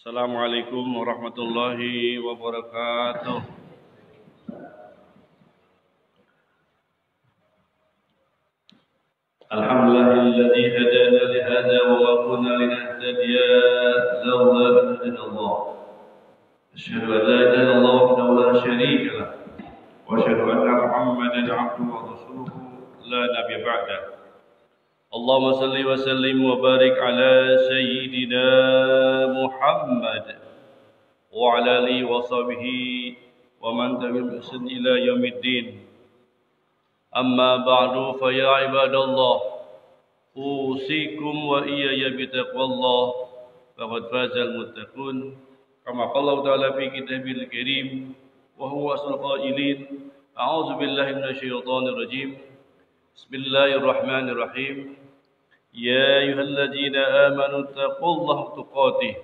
Assalamualaikum warahmatullahi wabarakatuh. Alhamdulillahilladzi hadana li hadza wa ma kunna linahtadiya lawla an hadana Allah. Asyhadu an la ilaha illallah wahdahu la syarika lah wa asyhadu anna Muhammadan 'abduhu wa rasuluhu la nabiyya ba'dah. Allahumma salli wa sallim wa barik ala sayyidina Muhammad wa ala alihi wa sahbihi wa man tabi'ahum bi ihsan ila yaumiddin. Amma ba'du fa ya ibadallah usikum wa iyaya bi taqwallah faqad fazal muttaqun kama qala ta'ala fi kitabil karim wa huwa asdaqul qailin a'udzu billahi minasy syaithanir rajim bismillahirrahmanirrahim ya ayyuhalladzina amanu taqullaha tuqatih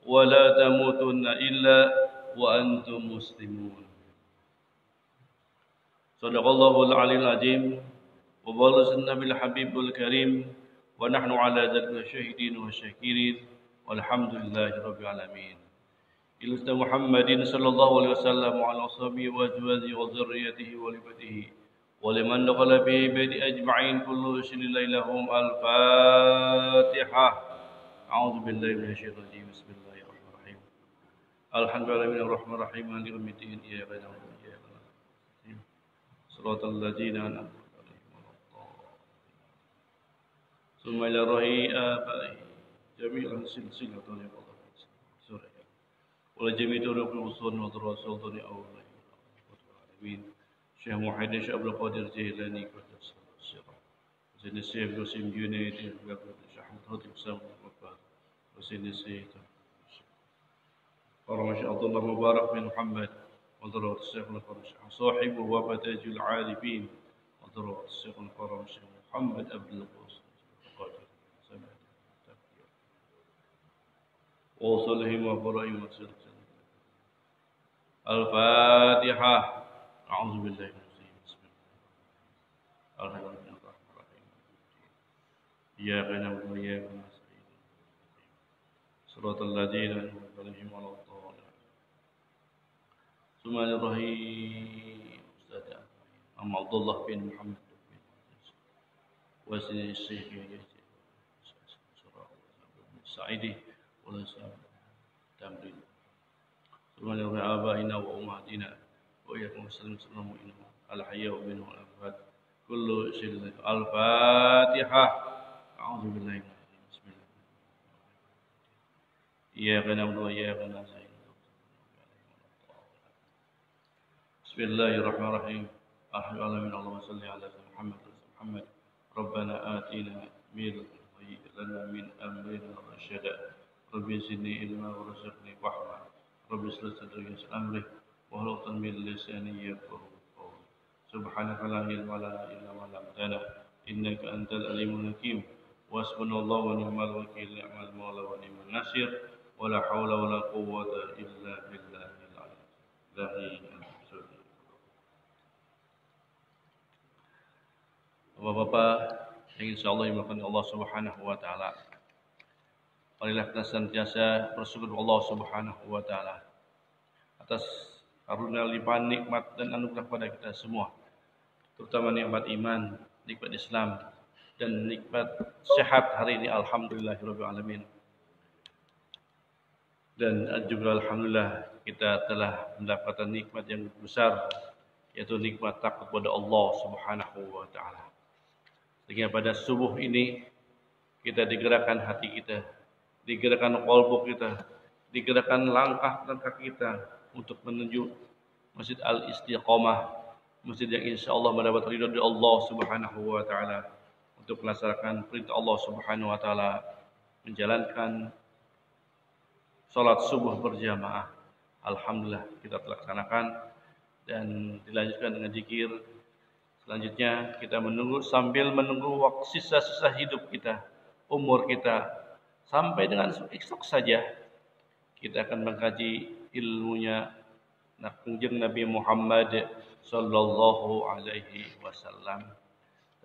wa la tamutunna illa wa antum muslimun. Sadaqallahul aliyul azim wa ballaghal nabiyil habibul karim wa nahnu ala dzalika syahidin wa syakirin walhamdulillahi rabbil alamin. Ilasta Muhammadin sallallahu alaihi wasallam wa ala ashabihi wa azwajihi wa dzurriyyatihi wa libatihi wa liman dakhala bi baiti ajma'in kullu shillil lahum al-fatihah. A'udzu billahi minasy syaithanir rajim. Bismillahirrahmanirrahim. Alhamdulillahir rahmanir rahim maliki yaumiddin iyyaka na'budu wa iyyaka nasta'in. Shiratal ladzina an'amta 'alaihim summa ila rahi aba'i jami'an silsilatan ya Allah surah wa jami'u turuqul usul wa rasulun awwal alamin Syekh Muhammad Syekh Abdul Qadir Jailani qadas sirah Sayyidina Syekh Qasim Junaid Syekh Ahmad Khatib Sam Mubarak Sayyidina Syekh Abdullah Mubarak bin Muhammad وضرورة الشيخ الكرم صاحب وفتاج العارفين وضرورة الشيخ الكرم الشيخ محمد عبد القدوس وصلهم وبرئهم وسلم الفاتحة أعوذ بالله من الشيطان بسم الله الرحمن الرحيم إياك نعبد وإياك نستعين صراط الذين أنعمت عليهم غير المغضوب Bismillahirrahmanirrahim. Ustaz Abdullah bin Muhammad bin Wasil Syekh Sa'idi wala tamrin. Subhanallah abaina wa ummatina wa iyyakum sallallahu al-hayya wa minhu al-afat kullu shay'in al-fatihah. A'udzu billahi minasyaitonir rajim. Bismillah. Iyyaka na'budu wa iyyaka nasta'in. Bismillahirrahmanirrahim. Alhamdulillah Allahumma salli ala Muhammad. Rabbana atina min lana min amrina rasyada. Rabbi zidni ilma wa rzuqni fahma. Rabbi shlih sadri wa amri wa hlul min lisani yafqahu qawli. Subhanaka la ilma lana illa ma 'allamtana innaka antal alimul hakim. Wasbunallahu wa ni'mal wakeel, ni'mal mawla wa ni'mal nasir. Wa la haula wa la quwwata illa billahil aliyyil azim. Bapak-bapak yang insyaallah dimuliakan Allah Subhanahu wa taala. Marilah kita senantiasa bersyukur Allah Subhanahu wa taala atas karunia limpahan nikmat dan anugerah kepada kita semua. Terutama nikmat iman, nikmat Islam dan nikmat sehat hari ini alhamdulillahirabbil alamin. Dan juga alhamdulillah kita telah mendapatkan nikmat yang besar yaitu nikmat takut kepada Allah Subhanahu wa taala. Sehingga pada subuh ini kita digerakkan hati kita, digerakkan qalbu kita, digerakkan langkah kita untuk menuju Masjid Al-Istiqamah, masjid yang insyaallah mendapat ridha dari Allah Subhanahu wa taala untuk melaksanakan perintah Allah Subhanahu wa taala, menjalankan salat subuh berjamaah. Alhamdulillah kita telah laksanakan dan dilanjutkan dengan zikir. Selanjutnya kita sambil menunggu waktu sisa-sisa hidup kita, umur kita sampai dengan esok saja kita akan mengkaji ilmunya Nabi Muhammad sallallahu alaihi wasallam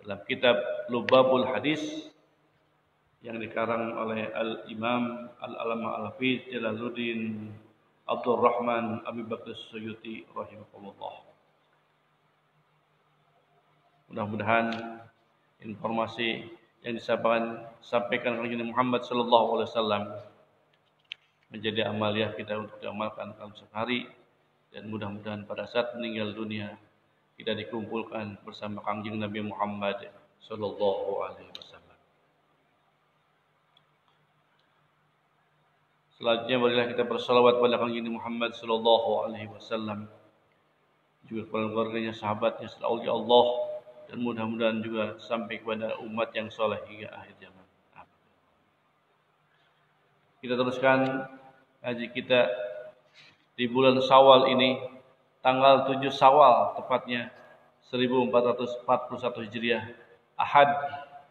dalam kitab Lubabul Hadis yang dikarang oleh Al-Imam Al-Alama Al-Hafiz Jalaluddin Abdul Rahman Abi Bakr Suyuti rahimahullah. Mudah-mudahan informasi yang disampaikan oleh Nabi Muhammad sallallahu alaihi wasallam menjadi amaliyah kita untuk diamalkan dalam sehari, dan mudah-mudahan pada saat meninggal dunia kita dikumpulkan bersama Kangjeng Nabi Muhammad sallallahu alaihi wasallam. Selanjutnya marilah kita bersalawat pada Kangjeng Nabi Muhammad sallallahu alaihi wasallam, juga kepada keluarganya, sahabatnya, serta aulia Allah, dan mudah-mudahan juga sampai kepada umat yang soleh hingga akhir zaman. Kita teruskan haji kita di bulan Syawal ini, tanggal 7 Syawal tepatnya 1441 Hijriah, Ahad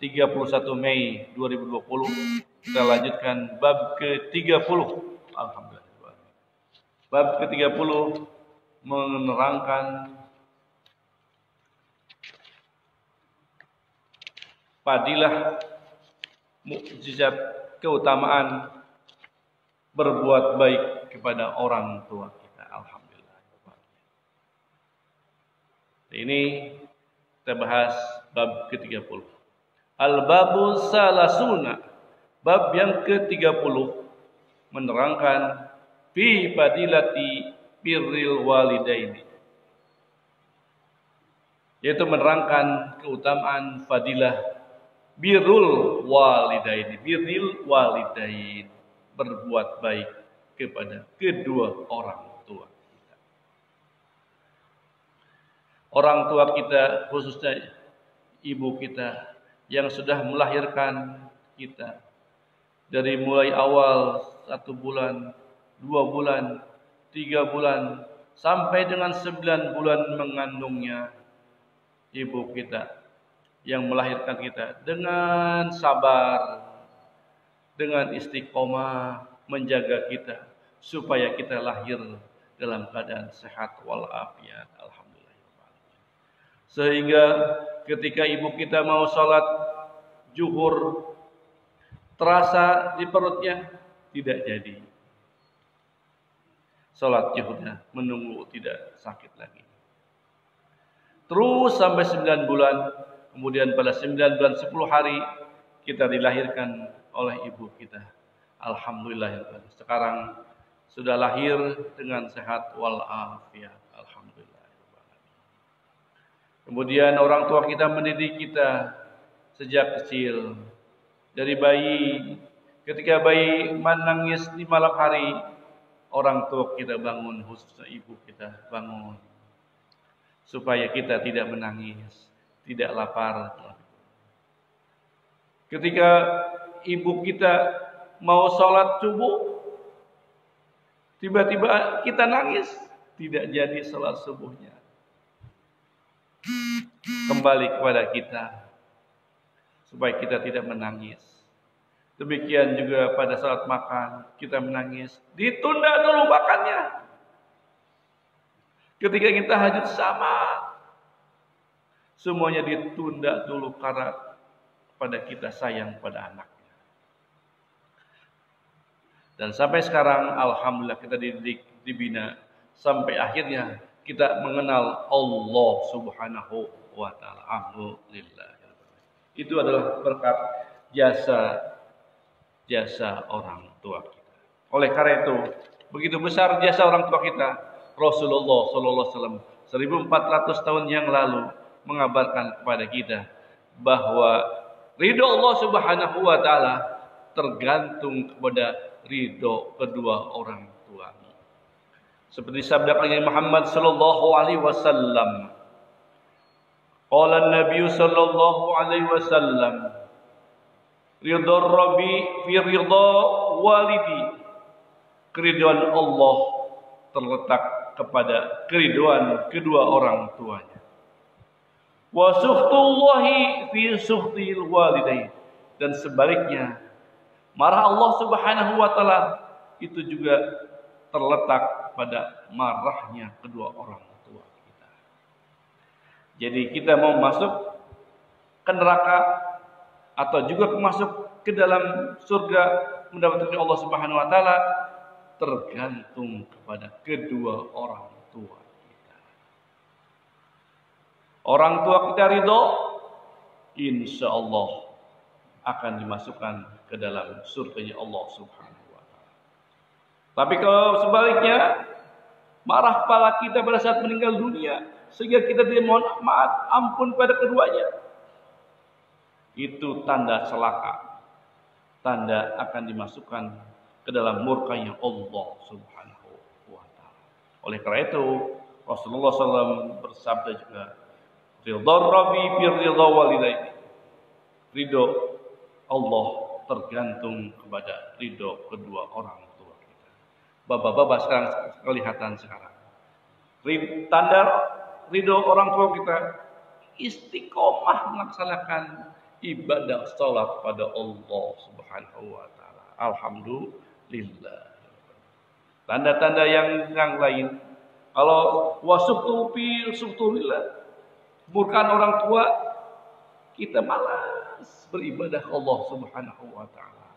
31 Mei 2020. Kita lanjutkan bab ke-30. Alhamdulillah. Bab ke-30 menerangkan fadilah, mukjizat, keutamaan berbuat baik kepada orang tua kita. Alhamdulillah. Ini kita bahas bab ke-30. Al-babu salasuna. Bab yang ke-30 menerangkan fi fadilati birril walidaini, yaitu menerangkan keutamaan fadilah birrul walidaini, birril walidain, berbuat baik kepada kedua orang tua kita. Orang tua kita, khususnya ibu kita yang sudah melahirkan kita, dari mulai awal 1 bulan, 2 bulan, 3 bulan, sampai dengan 9 bulan mengandungnya ibu kita yang melahirkan kita, dengan sabar, dengan istiqomah menjaga kita supaya kita lahir dalam keadaan sehat walafiat. Alhamdulillah. Sehingga ketika ibu kita mau sholat zuhur, terasa di perutnya, tidak jadi. Sholat zuhurnya menunggu, tidak sakit lagi. Terus sampai 9 bulan, kemudian pada 9 bulan 10 hari kita dilahirkan oleh ibu kita. Alhamdulillah. Sekarang sudah lahir dengan sehat walafiat. Alhamdulillah. Kemudian orang tua kita mendidik kita sejak kecil. Dari bayi, ketika bayi menangis di malam hari, orang tua kita bangun, khususnya ibu kita bangun, supaya kita tidak menangis, tidak lapar. Ketika ibu kita mau sholat subuh, tiba-tiba kita nangis, tidak jadi sholat subuhnya. Kembali kepada kita, supaya kita tidak menangis. Demikian juga pada saat makan, kita menangis, ditunda dulu makannya. Ketika kita hajat sama, semuanya ditunda dulu karena pada kita sayang pada anaknya. Dan sampai sekarang, alhamdulillah kita dididik, dibina, sampai akhirnya kita mengenal Allah Subhanahu wa ta'ala. Alhamdulillah. Itu adalah berkat jasa orang tua kita. Oleh karena itu, begitu besar jasa orang tua kita, Rasulullah sallallahu alaihi wasallam 1400 tahun yang lalu mengabarkan kepada kita bahwa ridho Allah Subhanahu wa taala tergantung kepada ridho kedua orang tua. Seperti sabda Nabi Muhammad sallallahu alaihi wasallam, qala an-nabiy sallallahu alaihi wasallam, ridha Rabbi fi ridha walidi, keridhaan Allah terletak kepada keridhaan kedua orang tuanya. Wa sukhtullahi fi sukhtil walidain, dan sebaliknya marah Allah Subhanahu wa taala itu juga terletak pada marahnya kedua orang tua kita. Jadi kita mau masuk ke neraka atau juga masuk ke dalam surga mendapatkan Allah Subhanahu wa taala tergantung kepada kedua orang tua kita. Orang tua kita ridho, insya Allah akan dimasukkan ke dalam surganya Allah Subhanahu wa taala. Tapi kalau sebaliknya, marah kepala kita pada saat meninggal dunia sehingga kita tidak mohon maaf ampun pada keduanya, itu tanda celaka, tanda akan dimasukkan ke dalam murkanya Allah Subhanahu wa taala. Oleh karena itu Rasulullah SAW bersabda juga, ridha Rabbi fi ridha walidaini. Ridho Allah tergantung kepada ridho kedua orang tua kita. Bapak-bapak sekarang kelihatan sekarang. Tanda ridho orang tua kita istiqomah melaksanakan ibadah salat pada Allah Subhanahu wa taala. Alhamdulillah. Tanda-tanda yang lain, kalau wasubtu fi subtulillah, murkaan orang tua, kita malas beribadah Allah Subhanahu wa taala.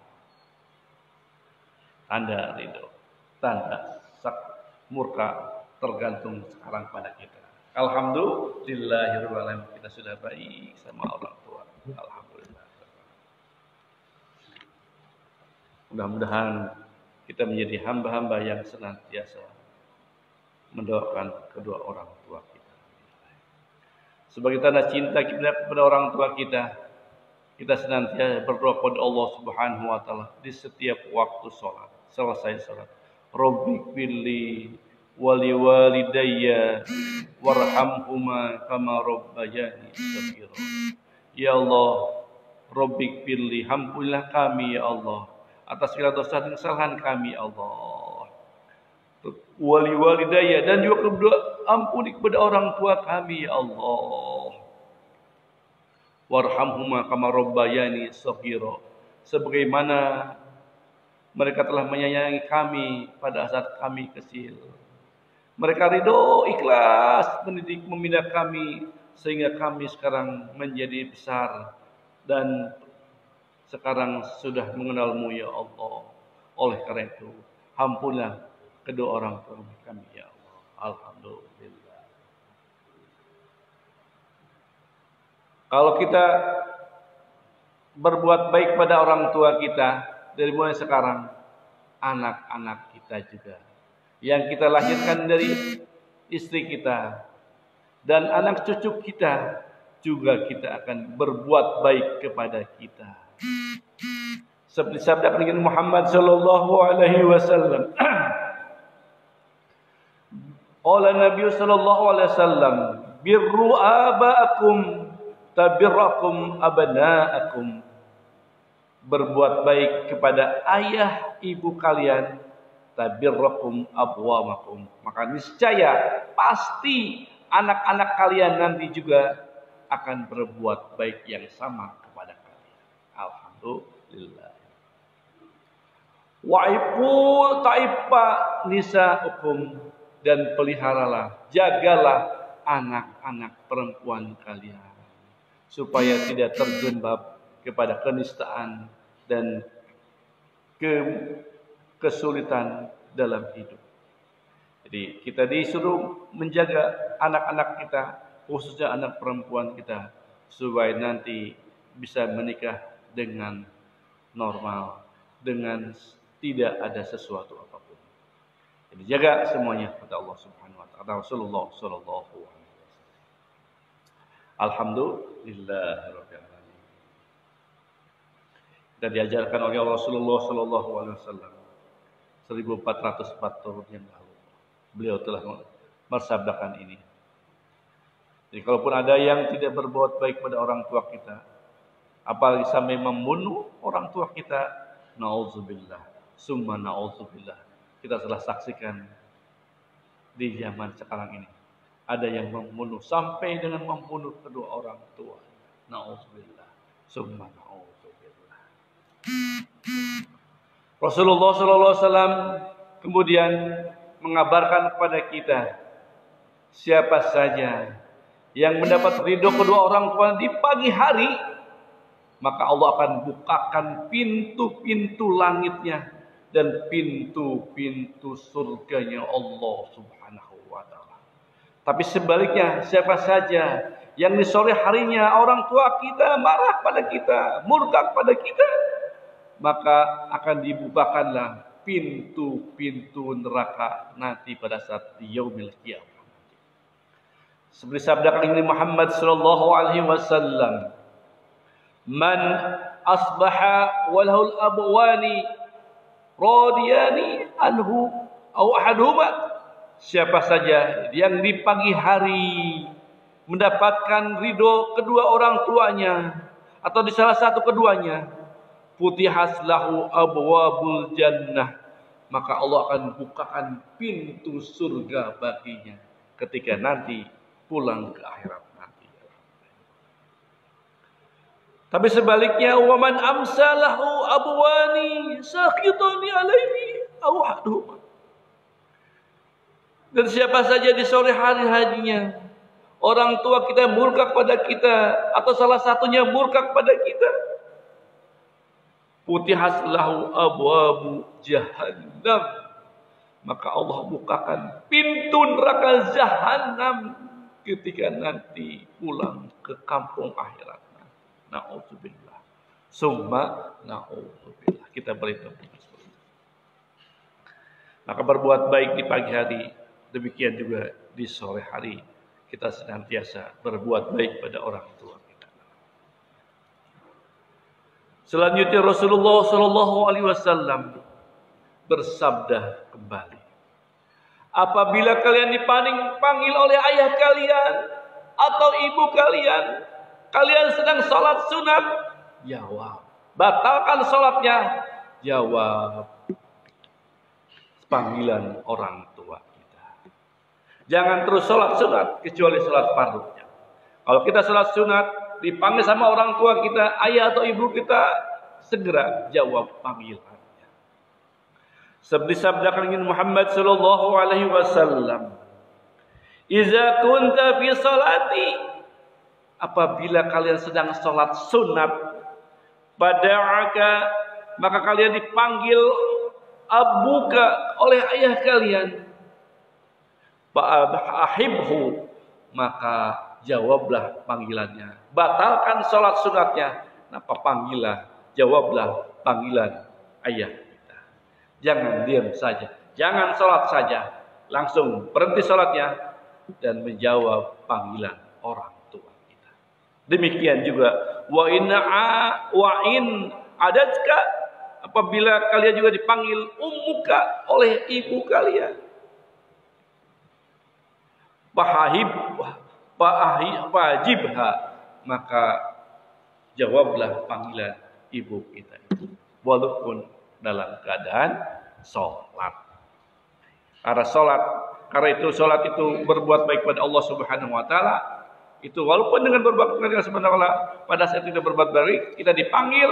Tanda ridho, tanda murka tergantung sekarang pada kita. Alhamdulillahirabbil alamin, kita sudah baik sama orang tua. Alhamdulillah. Mudah-mudahan kita menjadi hamba-hamba yang senantiasa mendoakan kedua orang tua kita. Sebagai tanda cinta kita kepada orang tua kita, kita senantiasa berdoa kepada Allah Subhanahu wa taala di setiap waktu sholat. Selesai sholat, Rabbi firli wali walidayya warhamhuma kama rabbayani shaghira. Ya Allah, Rabbi firli, ampunilah kami ya Allah atas segala dosa dan kesalahan kami ya Allah. Wali walidayya, dan juga berdoa ampuni kepada orang tua kami ya Allah. Warhamhuma kama rabbayani shaghira, sebagaimana mereka telah menyayangi kami pada saat kami kecil. Mereka ridho, ikhlas mendidik membina kami sehingga kami sekarang menjadi besar dan sekarang sudah mengenalmu ya Allah. Oleh karena itu, ampunilah kedua orang tua kami ya Allah. Alhamdulillah. Kalau kita berbuat baik pada orang tua kita, dari mulai sekarang, anak-anak kita juga yang kita lahirkan dari istri kita dan anak cucu kita juga kita akan berbuat baik kepada kita. Seperti sabda Nabi Muhammad sallallahu alaihi wasallam. Qala Nabi sallallahu alaihi wasallam, birru abaakum tabirrakum abnaakum. Berbuat baik kepada ayah ibu kalian, tabirrakum abwamakum, maka niscaya pasti anak-anak kalian nanti juga akan berbuat baik yang sama kepada kalian. Alhamdulillah. Wa'ifu ta'ifa nisa'ukum, dan peliharalah, jagalah anak-anak perempuan kalian supaya tidak terjebak kepada kenistaan dan kesulitan dalam hidup. Jadi kita disuruh menjaga anak-anak kita, khususnya anak perempuan kita, supaya nanti bisa menikah dengan normal, dengan tidak ada sesuatu apapun. Jadi jaga semuanya kepada Allah Subhanahu wa taala. Rasulullah sallallahu alaihi wasallam. Alhamdulillahirabbil alamin. Kita diajarkan oleh Rasulullah sallallahu alaihi wasallam 1404 tahun yang lalu. Beliau telah bersabdakan ini. Jadi kalaupun ada yang tidak berbuat baik pada orang tua kita, apalagi sampai membunuh orang tua kita, na'udzubillah, summa na'udzubillah. Kita telah saksikan di zaman sekarang ini. Ada yang membunuh sampai dengan membunuh kedua orang tua. Na'udzubillah, summa na'udzubillah. Rasulullah SAW kemudian mengabarkan kepada kita, siapa saja yang mendapat ridho kedua orang tua di pagi hari, maka Allah akan bukakan pintu-pintu langitnya dan pintu-pintu surganya Allah Subhanahu wa taala. Tapi sebaliknya, siapa saja yang di sore harinya orang tua kita marah pada kita, murka pada kita, maka akan dibukakanlah pintu-pintu neraka nanti pada saat yaumil qiyamah. Seperti sabda Nabi Muhammad sallallahu alaihi wasallam, "Man asbaha wa lahul abwani radiyani anhu aw ahaduhuma." Siapa saja yang di pagi hari mendapatkan ridho kedua orang tuanya atau di salah satu keduanya, futihas lahu abwabul jannah, maka Allah akan bukakan pintu surga baginya ketika nanti pulang ke akhirat nanti. Tapi sebaliknya, waman amsalahu abwani sakhitani alaihi aw ahaduhuma. Dan siapa saja di sore hari harinya orang tua kita murka pada kita atau salah satunya murka pada kita, futihas lahu abwabu jahannam, maka Allah bukakan pintu neraka jahanam ketika nanti pulang ke kampung akhirat. Na'udzubillah. Summa na'udzubillah. Kita beritahu. Maka berbuat baik di pagi hari, demikian juga di sore hari kita senantiasa berbuat baik pada orang tua kita. Selanjutnya Rasulullah sallallahu alaihi wasallam bersabda kembali, apabila kalian dipanggil oleh ayah kalian atau ibu kalian, kalian sedang sholat sunat, jawab. Batalkan sholatnya, jawab. Panggilan orang tua kita. Jangan terus sholat sunat kecuali sholat fardunya. Kalau kita sholat sunat dipanggil sama orang tua kita, ayah atau ibu kita, segera jawab panggilannya. Seperti sabda Nabi Muhammad sallallahu alaihi wasallam, "Idza kunta fi salati," apabila kalian sedang salat sunat, "pada'aka," maka kalian dipanggil abuka oleh ayah kalian, "fa'ahibhu," maka jawablah panggilannya. Batalkan salat sunatnya, maka panggillah, jawablah panggilan ayah. Jangan diam saja, jangan sholat saja, langsung berhenti sholatnya dan menjawab panggilan orang tua kita. Demikian juga wa in adatka, apabila kalian juga dipanggil ummuka oleh ibu kalian, fahajibha, maka jawablah panggilan ibu kita itu, walaupun dalam keadaan sholat. Karena itu sholat itu berbuat baik pada Allah Subhanahu wa taala. Itu walaupun dengan berbuat baik Subhanahu wa taala, pada saat kita berbuat baik, kita dipanggil,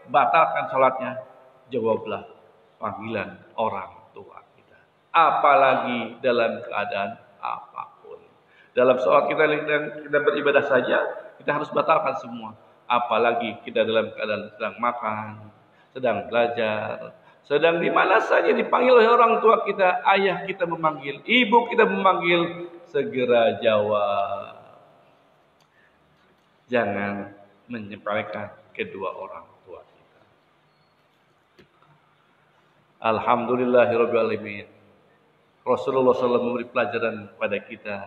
batalkan sholatnya, jawablah panggilan orang tua kita. Apalagi dalam keadaan apapun. Dalam sholat kita beribadah saja, kita harus batalkan semua. Apalagi kita dalam keadaan sedang makan, sedang belajar, sedang di mana saja dipanggil oleh orang tua kita, ayah kita memanggil, ibu kita memanggil, segera jawab. Jangan menyepelekan kedua orang tua kita. Alhamdulillahirabbil alamin. Rasulullah SAW memberi pelajaran kepada kita.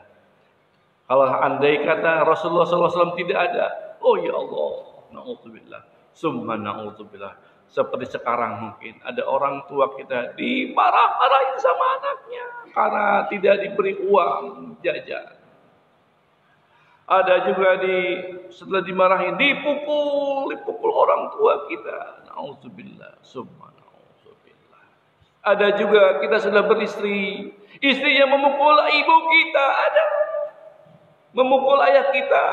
Kalau andai kata Rasulullah SAW tidak ada, oh ya Allah, na'udzubillah, summa na'udzubillah. Seperti sekarang mungkin ada orang tua kita dimarah-marahin sama anaknya karena tidak diberi uang jajan. Ada juga setelah dimarahin dipukul orang tua kita. Nauzubillah, summa nauzubillah. Ada juga kita sudah beristri, istrinya memukul ibu kita, ada memukul ayah kita,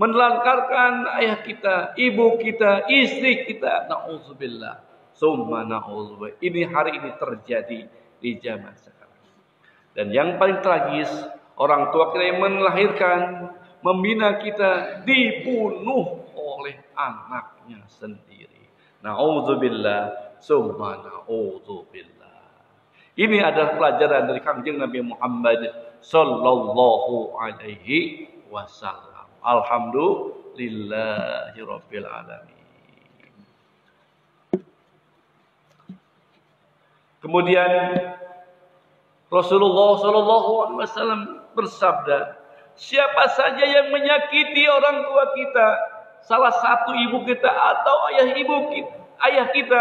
menelantarkan ayah kita, ibu kita, istri kita. Na'udzubillah, summa na'udzubillah. Ini hari ini terjadi di zaman sekarang. Dan yang paling tragis, orang tua kita yang melahirkan, membina kita, dibunuh oleh anaknya sendiri. Na'udzubillah, summa na'udzubillah. Ini adalah pelajaran dari Kanjeng Nabi Muhammad sallallahu alaihi wasallam. Alhamdulillahirabbil alamin. Kemudian Rasulullah sallallahu alaihi wasallam bersabda, siapa saja yang menyakiti orang tua kita, salah satu ibu kita atau ayah kita,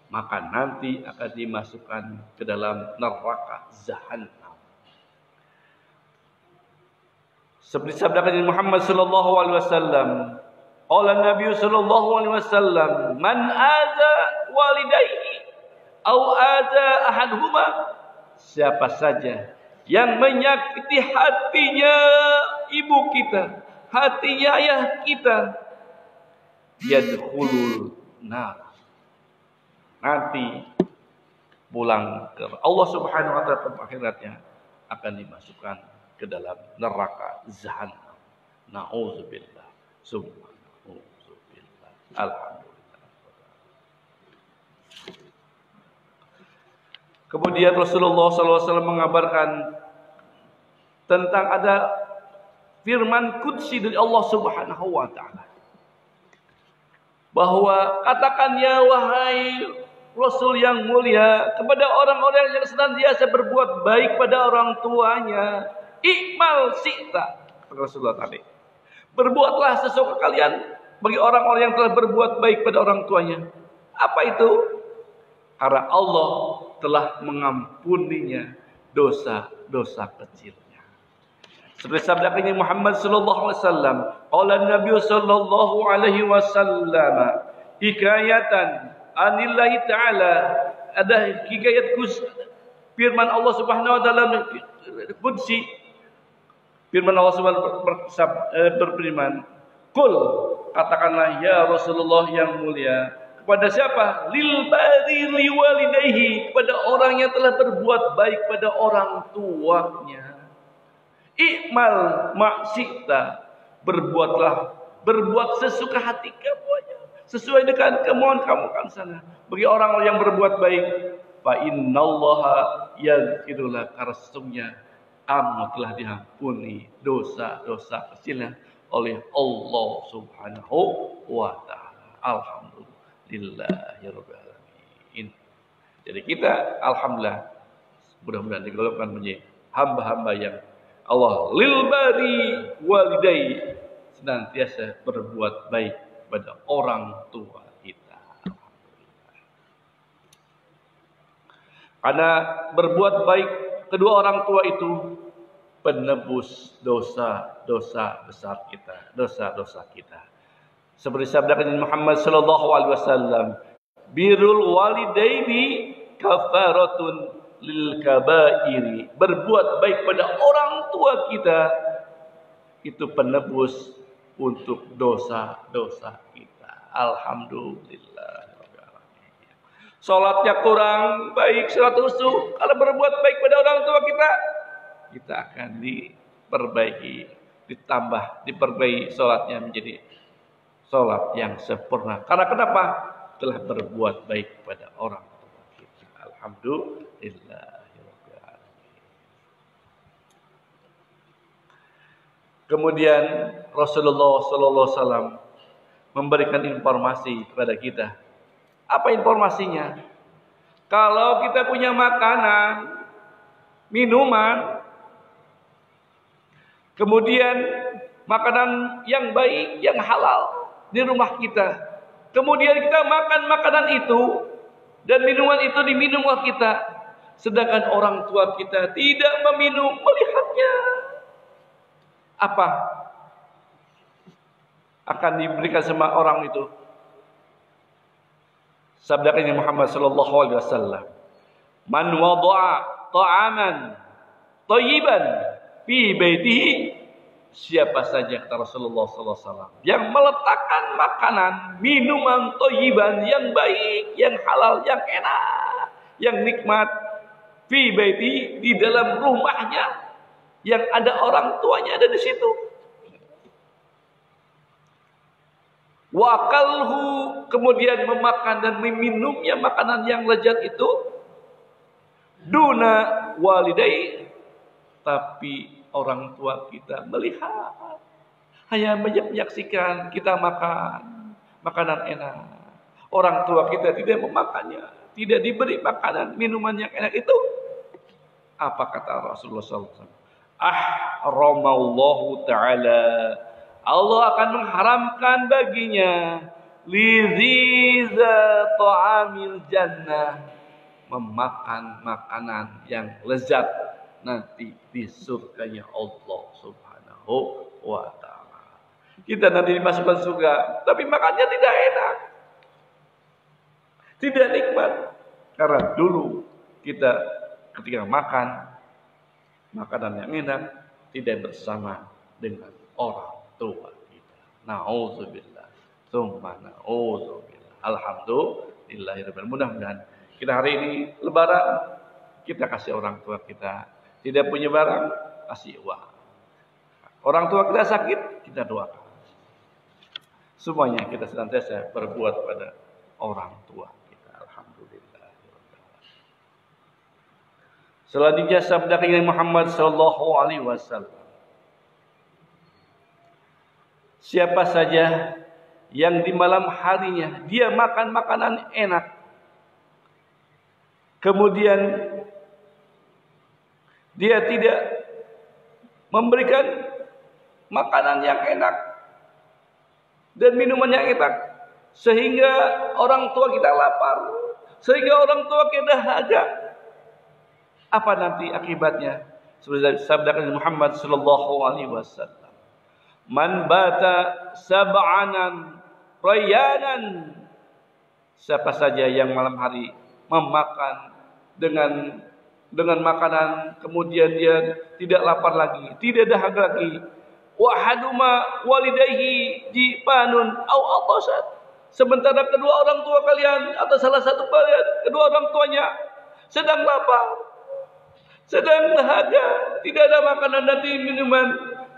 maka nanti akan dimasukkan ke dalam neraka Jahannam. Seperti sabda Nabi Muhammad sallallahu alaihi wasallam, qala Nabi sallallahu alaihi wasallam, man adza walidayhi au adza ahaduhuma, siapa saja yang menyakiti hatinya ibu kita, hatinya ayah kita, yadkhulul nar, nanti pulang ke Allah Subhanahu wa taala akhiratnya akan dimasukkan ke dalam neraka Jahannam. Nauzubillah, summa nauzubillah. Alhamdulillah. Kemudian Rasulullah SAW mengabarkan tentang ada firman qudsi dari Allah Subhanahu wa taala, bahwa katakan ya wahai Rasul yang mulia kepada orang-orang yang senantiasa berbuat baik pada orang tuanya, ikmal syi'ta, Rasulullah tadi, berbuatlah sesuka kalian bagi orang-orang yang telah berbuat baik pada orang tuanya. Apa itu? Karena Allah telah mengampuninya dosa-dosa kecilnya. Seperti sabda Nabi Muhammad sallallahu alaihi wasallam, qala Nabi sallallahu alaihi wasallam hikayatan anillahi taala, ada hikayat firman Allah Subhanahu wa taala qudsi, firman Allah Subhanahu berfirman, qul, katakanlah ya Rasulullah yang mulia, kepada siapa? Lil bari liwalidayhi, kepada orang yang telah berbuat baik pada orang tuanya. Ikmal maksita, berbuat sesuka hati kamu aja, sesuai dengan kemauan kamu kan sana. Bagi orang yang berbuat baik, fa innallaha yaghfirullah, karena sesungguhnya kamu telah diampuni dosa-dosa kecilnya oleh Allah Subhanahu wa taala. Alhamdulillah. Alhamdulillahirrahmanirrahim. Jadi kita alhamdulillah mudah-mudahan digolongkan menjadi hamba-hamba yang Allah lil bari walidai, senantiasa berbuat baik pada orang tua kita. Alhamdulillah. Karena berbuat baik kedua orang tua itu penebus dosa-dosa besar kita, dosa-dosa kita. Seperti sabda Nabi Muhammad sallallahu alaihi wasallam, birrul walidaini kafaratun lil kabairi, berbuat baik pada orang tua kita itu penebus untuk dosa-dosa kita. Alhamdulillah. Salatnya kurang baik, salat khusyuk, kalau berbuat baik pada orang tua kita akan diperbaiki, diperbaiki salatnya menjadi salat yang sempurna. Karena kenapa? Telah berbuat baik pada orang tua kita. Alhamdulillah. Kemudian Rasulullah sallallahu alaihi wasallam memberikan informasi kepada kita. Apa informasinya? Kalau kita punya makanan, minuman, kemudian makanan yang baik, yang halal di rumah kita, kemudian kita makan makanan itu dan minuman itu diminum oleh kita, sedangkan orang tua kita tidak meminum, melihatnya, apa akan diberikan sama orang itu? Sabda Nabi Muhammad sallallahu alaihi wasallam, man wada'a ta'aman thayyiban fi baitihi, siapa saja kata Rasulullah sallallahu alaihi wasallam yang meletakkan makanan, minuman thayyiban yang baik, yang halal, yang enak, yang nikmat, fi baiti, di dalam rumahnya yang ada orang tuanya ada di situ. wa akalhu, kemudian memakan dan meminumnya makanan yang lezat itu, duna walidai, tapi orang tua kita melihat, hanya menyaksikan kita makan makanan enak, orang tua kita tidak memakannya, tidak diberi makanan minuman yang enak itu. Apa kata Rasulullah SAW? Ahramallahu ta'ala, Allah akan mengharamkan baginya liziza ta'amil jannah, memakan makanan yang lezat nanti di surganya Allah Subhanahu wa ta'ala. Kita nanti dimasukkan surga, tapi makannya tidak enak, tidak nikmat, karena dulu kita ketika makan makanan yang enak tidak bersama dengan orang tua kita. Nauzubillah, tsumma nauzubillah. Alhamdulillahirabbil. Mudah-mudahan kita hari ini lebaran, kita kasih orang tua kita. Tidak punya barang, kasih uang. Orang tua kita sakit, kita doakan. Semuanya kita senantiasa berbuat pada orang tua kita. Alhamdulillah. Selanjutnya sabda Nabi Muhammad sallallahu alaihi wasallam. Siapa saja yang di malam harinya dia makan makanan enak, kemudian dia tidak memberikan makanan yang enak dan minuman yang enak, sehingga orang tua kita lapar, sehingga orang tua kita dahaga, apa nanti akibatnya? Seperti sabda Nabi Muhammad sallallahu alaihi wasallam, man bata sab'anan rayanan, siapa saja yang malam hari memakan dengan makanan, kemudian dia tidak lapar lagi, tidak dahaga lagi, wa haduma walidayhi jipanun au atasan, sementara kedua orang tua kalian atau salah satu kalian, kedua orang tuanya sedang lapar, sedang dahaga, tidak ada makanan dan minuman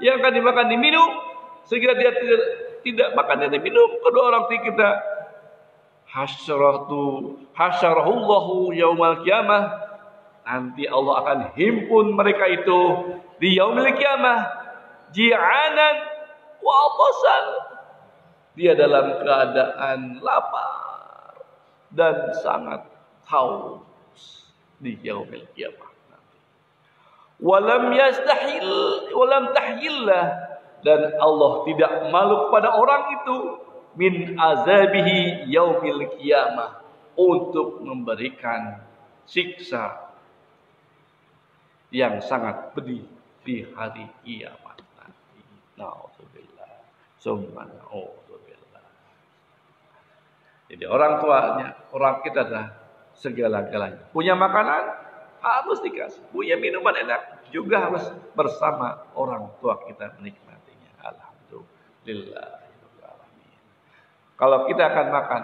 yang akan dimakan diminum, sehingga dia tidak makan dan diminum, kedua orang tua kita hasyarahullahu yaumal qiyamah, nanti Allah akan himpun mereka itu di yaumil qiyamah ji'anan wa atasan, dia dalam keadaan lapar dan sangat haus di yaumil qiyamah. Walam tahillah, dan Allah tidak malu kepada orang itu min azabihi yaumil qiyamah, untuk memberikan siksa yang sangat pedih di hari kiamat nanti. Nauzubillah, summa nauzubillah. Jadi orang tuanya, orang kita adalah segala-galanya. Punya makanan harus dikasih, punya minuman enak juga harus bersama orang tua kita menikmatinya. Alhamdulillah. Kalau kita akan makan,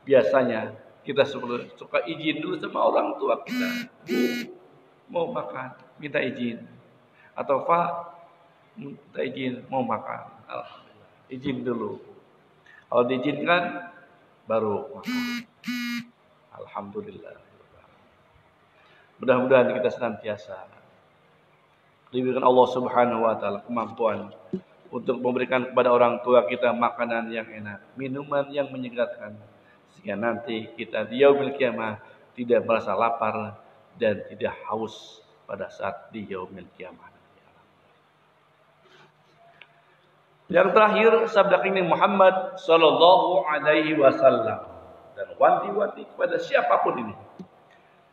biasanya kita suka izin dulu sama orang tua kita. Bu, mau makan, minta izin. Atau Pak, minta izin mau makan. Alhamdulillah, izin dulu. Kalau diizinkan, baru makan. Alhamdulillah. Mudah-mudahan kita senantiasa diberikan Allah Subhanahu wa taala kemampuan untuk memberikan kepada orang tua kita makanan yang enak, minuman yang menyegarkan, sehingga nanti kita di yaumil qiyamah tidak merasa lapar dan tidak haus pada saat di yaumil qiyamah. Yang terakhir sabda Nabi Muhammad sallallahu alaihi wasallam, dan wanti-wanti kepada siapapun ini.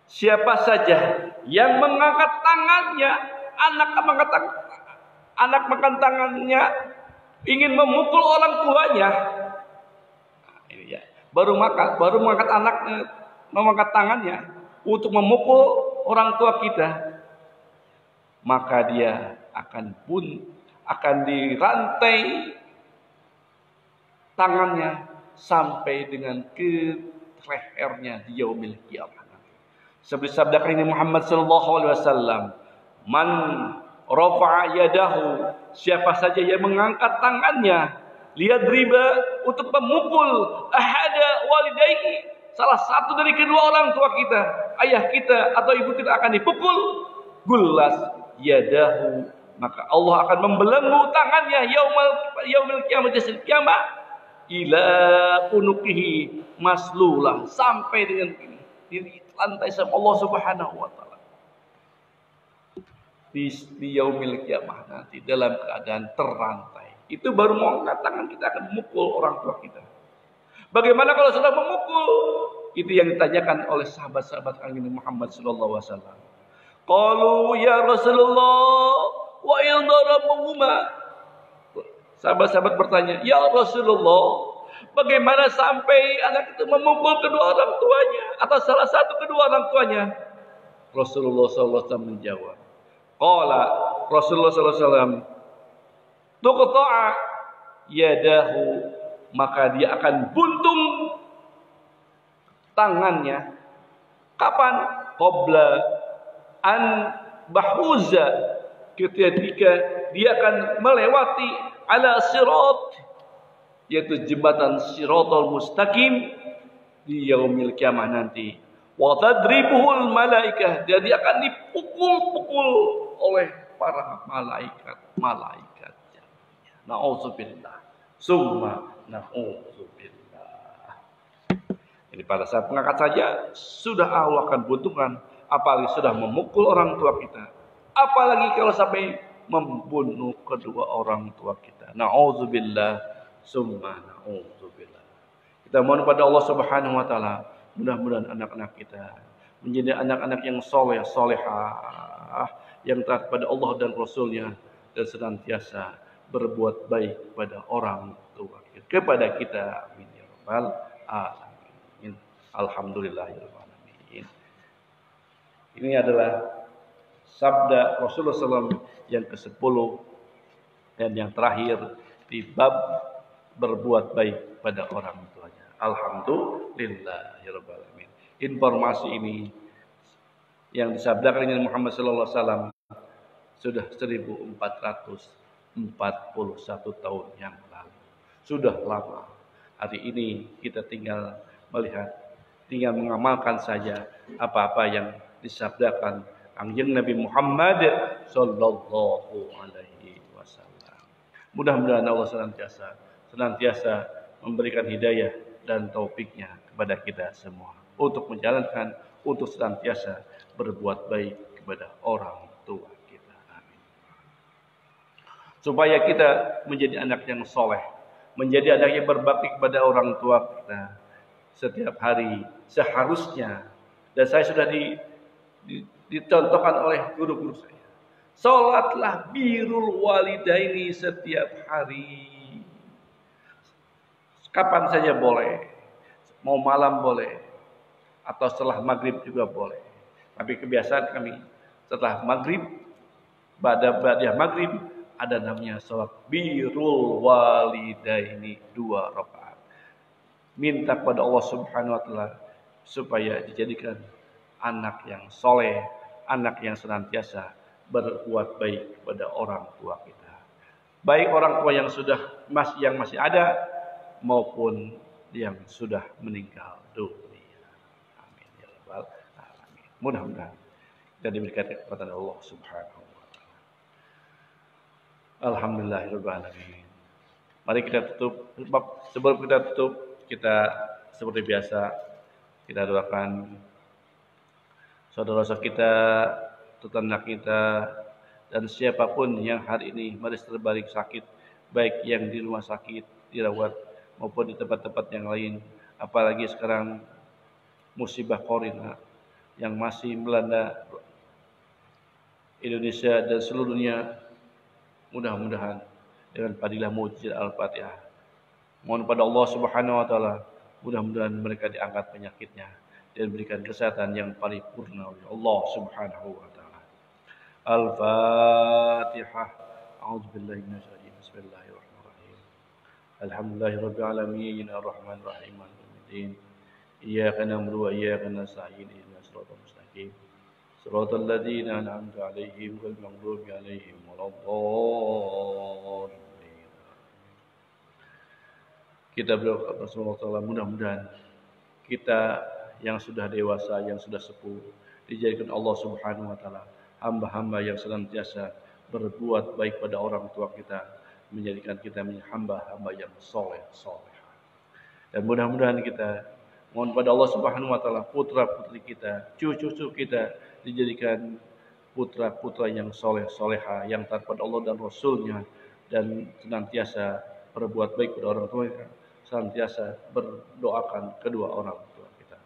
Siapa saja yang mengangkat tangannya, anak mengangkat tangannya ingin memukul orang tuanya, ini ya, baru mengangkat anaknya, mengangkat tangannya untuk memukul orang tua kita, maka dia akan dirantai tangannya sampai dengan ke lehernya di yaumil qiyamah. Seperti sabda Nabi Muhammad sallallahu alaihi wasallam, man rafa'a yadahu, siapa saja yang mengangkat tangannya liyadriba, untuk memukul ahada walidayhi, salah satu dari kedua orang tua kita, ayah kita atau ibu kita akan dipukul, gullas yadahu, maka Allah akan membelenggu tangannya yaumil kiamah ila unuqihi maslulah, sampai dengan ini di lantai sama Allah Subhanahu wa taala di yaumil kiamah nanti dalam keadaan terrantai. Itu baru mau angkat tangan, kita akan memukul orang tua kita. Bagaimana kalau sudah memukul? Itu yang ditanyakan oleh sahabat-sahabat Nabi Muhammad sallallahu alaihi wasallam. Qalu ya Rasulullah wa in darabuhuma. Sahabat-sahabat bertanya, "Ya Rasulullah, bagaimana sampai anak itu memukul kedua orang tuanya atau salah satu kedua orang tuanya?" Rasulullah sallallahu alaihi wasallam menjawab. Qala Rasulullah sallallahu alaihi wasallam, tuqta'a yadahu, maka dia akan buntung tangannya. Kapan? Qabla an bahuza, ketika dia akan melewati ala sirat, yaitu jembatan Siratal Mustaqim di yaumil kiamah nanti. Wa tadribuhul malaikah, dan dia akan dipukul-pukul oleh para malaikat. Na'udzubillah. Summa na'udzubillah. Jadi pada saat mengangkat saja sudah Allah akan buntungkan, apalagi sudah memukul orang tua kita. Apalagi kalau sampai membunuh kedua orang tua kita. Na'udzubillah. Summa na'udzubillah. Kita mohon kepada Allah Subhanahu wa taala, mudah-mudahan anak-anak kita menjadi anak-anak yang soleh, solehah, yang taat pada Allah dan Rasulnya, dan senantiasa berbuat baik kepada orang tua kita, kepada kita. Amin ya rabbal alamin. Alhamdulillahirabbil alamin. Ini adalah sabda Rasulullah SAW yang ke-10 dan yang terakhir di bab berbuat baik pada orang tuanya. Alhamdulillahirabbil alamin. Informasi ini yang disabdakan oleh Muhammad sallallahu alaihi wasallam sudah 1441 tahun yang lalu. Sudah lama. Hari ini kita tinggal melihat, tinggal mengamalkan saja apa-apa yang disabdakan Kanjeng Nabi Muhammad sallallahu alaihi wasallam. Mudah-mudahan Allah senantiasa memberikan hidayah dan taufiknya kepada kita semua untuk menjalankan, untuk senantiasa berbuat baik kepada orang tua kita. Amin. Supaya kita menjadi anak yang soleh, menjadi anak yang berbakti kepada orang tua kita setiap hari seharusnya. Dan saya sudah dicontohkan oleh guru-guru saya. Salatlah birrul walidaini setiap hari. Kapan saja boleh. Mau malam boleh. Atau setelah maghrib juga boleh. Tapi kebiasaan kami setelah maghrib, ba'da maghrib, ada namanya salat birrul walidaini 2 rakaat. Minta kepada Allah Subhanahu wa taala supaya dijadikan anak yang soleh, anak yang senantiasa berbuat baik kepada orang tua kita. Baik orang tua yang masih ada maupun yang sudah meninggal dunia. Amin ya rabbal alamin. Mudah-mudahan kita diberikan kepada Allah Subhanahu wa taala. Alhamdulillahirabbil alamin. Mari kita tutup. Sebelum kita tutup, kita seperti biasa kita doakan saudara-saudara kita, tetangga kita, dan siapapun yang hari ini masih terbalik sakit, baik yang di rumah sakit, dirawat, maupun di tempat-tempat yang lain. Apalagi sekarang musibah corona yang masih melanda Indonesia dan seluruh dunia. Mudah-mudahan dengan fadilah mujizat Al-Fatihah, mohon pada Allah Subhanahu wa taala, mudah-mudahan mereka diangkat penyakitnya dan berikan kesehatan yang paripurna oleh Allah Subhanahu wa taala. Al-Fatihah. A'udzubillahi minasyaitonir rajim. Bismillahirrahmanirrahim. Alhamdulillahirabbil alamin, arrahmanir rahim, maliki yaumiddin. Iyyaka na'budu wa iyyaka nasta'in. Ihdinas siratal mustaqim. Siratal ladzina an'amta 'alaihim ghairil maghdubi 'alaihim waladdallin. Kita berdoa kepada Allah Taala, mudah-mudahan kita yang sudah dewasa, yang sudah sepuh, dijadikan Allah Subhanahu wa taala hamba-hamba yang senantiasa berbuat baik pada orang tua kita, menjadikan kita menjadi hamba-hamba yang soleh. Dan mudah-mudahan kita mohon pada Allah Subhanahu wa taala putra-putri kita, cucu-cucu kita dijadikan putra-putra yang soleh-soleha, yang taat pada Allah dan Rasulnya, dan senantiasa berbuat baik pada orang tua kita, senantiasa berdoakan kedua orang tua kita.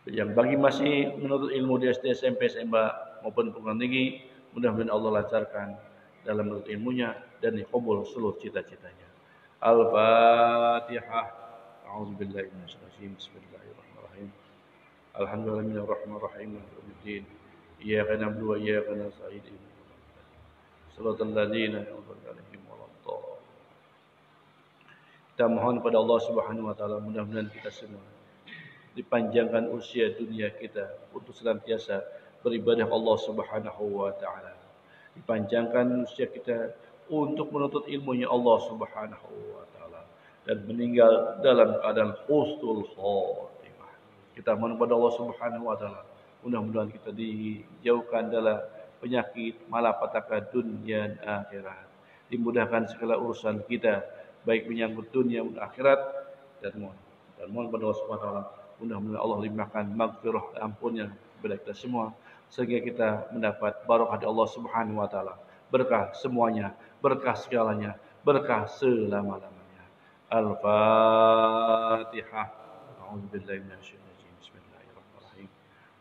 Yang bagi masih menuntut ilmu di SD, SMP, SMA maupun perguruan tinggi, mudah-mudahan Allah lancarkan dalam menuntut ilmunya dan dikabul seluruh cita-citanya. Al-Fatihah. A'udzubillahi minasyaitonir rajim. Bismillahirrahmanirrahim. Alhamdulillahirrahmanirrahim. Maliki yaumiddin. Iyyaka na'budu wa iyyaka nasta'in. Shiratal ladzina an'amta 'alaihim waladdallin. Kita mohon pada Allah Subhanahu wa taala, mudah-mudahan kita semua dipanjangkan usia dunia kita untuk senantiasa beribadah Allah Subhanahu wa taala. Dipanjangkan usia kita untuk menuntut ilmunya Allah Subhanahu wa taala dan meninggal dalam keadaan husnul khotimah. Kita mohon kepada Allah Subhanahu wa taala, mudah-mudahan kita dijauhkan dari penyakit malapetaka dunia dan akhirat. Dimudahkan segala urusan kita, baik menyangkut dunia dan akhirat, dan mohon kepada Allah Subhanahu wa taala, mudah-mudahan Allah limpahkan maghfirah dan ampunnya kepada kita semua, sehingga kita mendapat barokah dari Allah Subhanahu wa taala. Berkah semuanya, berkah segalanya, berkah selama-lamanya. Al-Fatihah. A'udzubillahi minasyaitonir rajim. Bismillahirrahmanirrahim.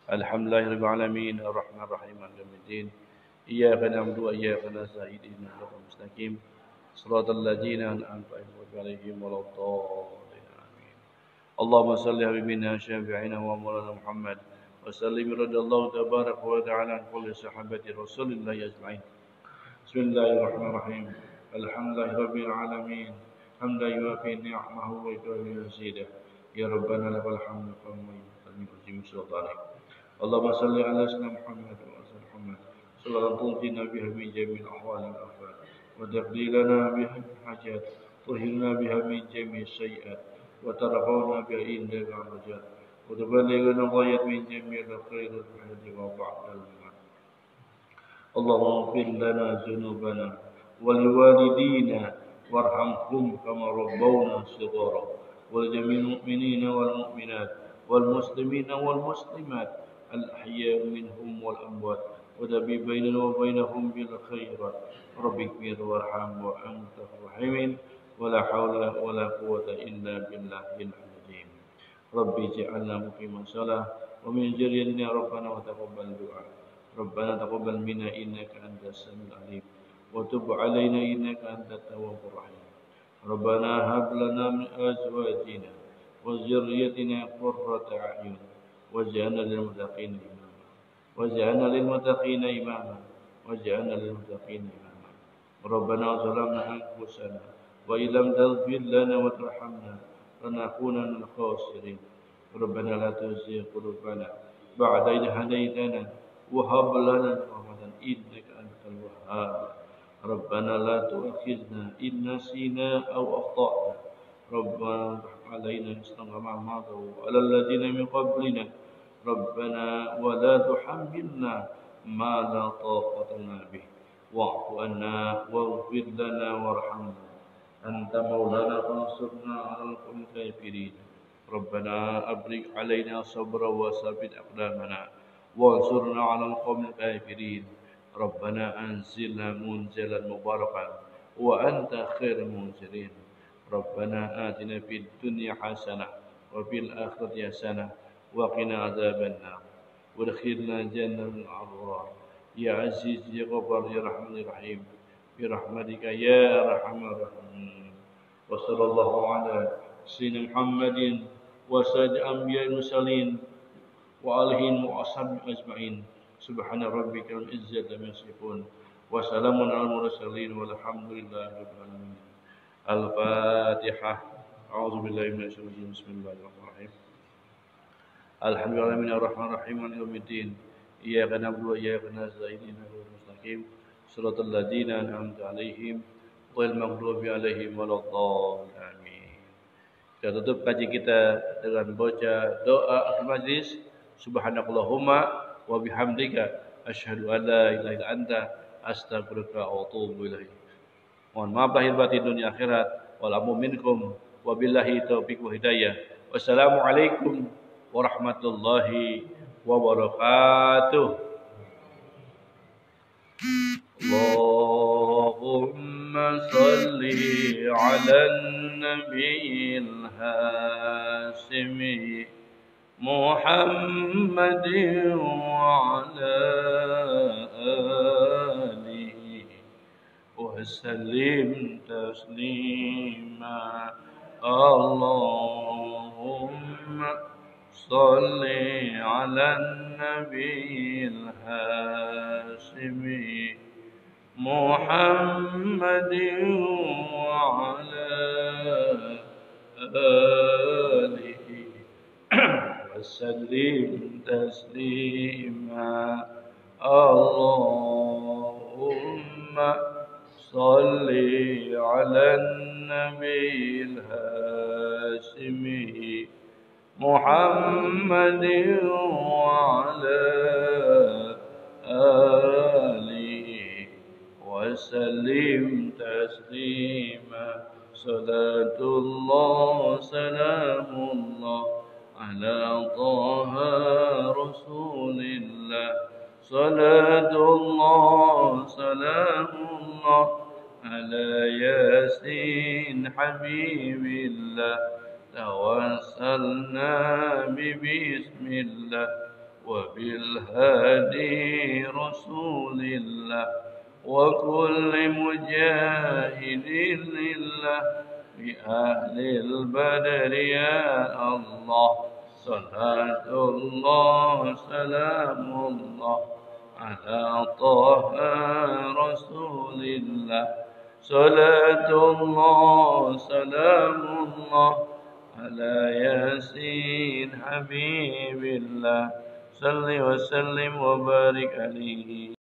Alhamdulillahirabbil alamin, arrahmanir rahim, maliki yaumiddin. Iyyaka na'budu wa iyyaka nasta'in. Ihdinas siratal mustaqim. Shiratal ladzina an'amta 'alaihim waladdallin. Amin. Allahumma shalli ala habibina syafi'ina wa maulana Muhammad wa sallim radhiyallahu tabaraka wa ta'ala an kulli sahabati Rasulillah ajma'in. Bismillahirrahmanirrahim. Alhamdulillahirabbil alamin. Hamdan yuwafi ni'amahu wa yukafi mazidah. Ya Rabbana lakal hamdu kama yanbaghi li sultanik. Allahumma shalli ala sayyidina Muhammad wa ala Muhammad. Sallallahu tunjina biha min jami'il ahwali wal afat. Wa taqdi lana biha min hajat. Tuhhirna biha min jami'is sayyi'at. Wa tarfa'una biha indaka al-rajat. Wa tuballighuna ghayat min jami'il khair wal hadi wa ba'dal mamat. Allahumma ighfir lana dhunubana wa liwalidina warhamhum kama rabbawna shighara. ولجميع المؤمنين والمؤمنات والمسلمين والمسلمات الأحياء منهم والأموات ودبي بيننا وبينهم بالخيرات. رب اغفر وارحم وأنت الرحيم ولا حول ولا قوة إلا بالله العظيم. رب اجعلنا مقيم الصلاة ومن ذريتنا ربنا وتقبل دعاء. ربنا تقبل منا إنك أنت السميع العليم وتب علينا إنك أنت التواب الرحيم. ربنا هب لنا من أزواجنا وذريتنا قرة أعين واجعلنا للمتقين إماما واجعلنا للمتقين إماما واجعلنا للمتقين إماما. ربنا ظلمنا أنفسنا وإن لم تغفر لنا وترحمنا لنكونن من الخاسرين. ربنا لا تزغ قلوبنا بعد إذ هديتنا وهب لنا من رحمة إنك أنت الوهاب. ربنا لا تؤاخذنا إن نسينا أو أخطأنا. ربنا علينا إصرا كما عملته على الذين من قبلنا. ربنا ولا تحملنا ما لا طاقة لنا به واعف عنا واغفر لنا وارحمنا أنت مولانا فانصرنا على القوم الكافرين. ربنا أبرق علينا صبرا وثبت أقدامنا وانصرنا على القوم الكافرين. ربنا أنزلنا منزلا مباركا وأنت خير المنزلين. ربنا آتنا في الدنيا حسنة وفي الآخرة حسنة وقنا عذاب النار وادخلنا جنة الأبرار. يا عزيز يا غفار يا رحمن الرحيم برحمتك يا أرحم الراحمين. وصلى الله على سيدنا محمد وسيد الأنبياء المرسلين وآله وأصحابه أجمعين. سبحان ربك رب العزة عما يصفون وسلام على المرسلين والحمد لله رب العالمين. الفاتحة. أعوذ بالله من الشيطان الرجيم. بسم الله الرحمن الرحيم. الحمد لله الرحمن الرحيم مالك يوم الدين. إياك نعبد وإياك نستعين اهدنا الصراط المستقيم صراط الذين أنعمت عليهم غير المغضوب عليهم ولا الضالين. آمين. Kita tutup kaji kita dengan baca doa akhir majlis. Subhanakallahumma wa bihamdika asyhadu an la ilaha illa anta astaghfiruka wa atubu ilaik. Mohon maaf lahir batin dunia akhirat. Wal afu minkum wabillahi taufiq wa hidayah. Wassalamualaikum warahmatullahi wabarakatuh. اللهم صل على النبي الهاشم محمد وعلى آله وسلم تسليما. اللهم صل على النبي الهاشمي محمد وعلى آله وسلم تسليما. اللهم صل على النبي الهاشمي محمد وعلى آله وسلم تسليما. صلاة الله سلام الله على طه رسول الله. صلاة الله سلام الله على ياسين حبيب الله. توسلنا ببسم الله وبالهادي رسول الله وكل مجاهد لله بأهل البدر يا الله. صلاة الله سلام الله على طه رسول الله. صلاة الله سلام الله على ياسين حبيب الله. صل وسلم وبارك عليه.